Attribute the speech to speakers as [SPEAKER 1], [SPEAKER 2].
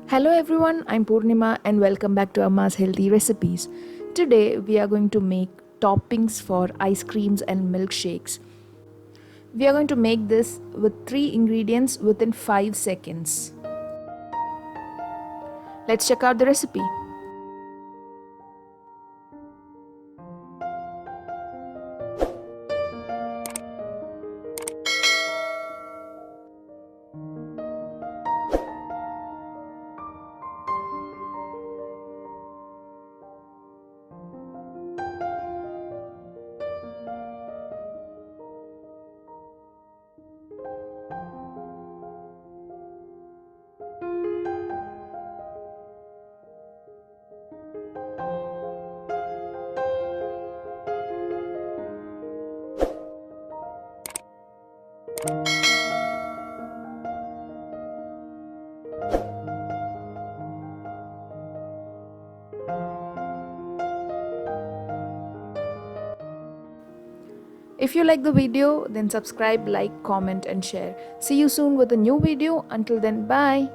[SPEAKER 1] Hello everyone, I'm Poornima and welcome back to Amma's Healthy Recipes. Today we are going to make toppings for ice creams and milkshakes. We are going to make this with 3 ingredients within 5 seconds. Let's check out the recipe. If you like the video, then subscribe, like, comment and share. See you soon with a new video. Until then, bye.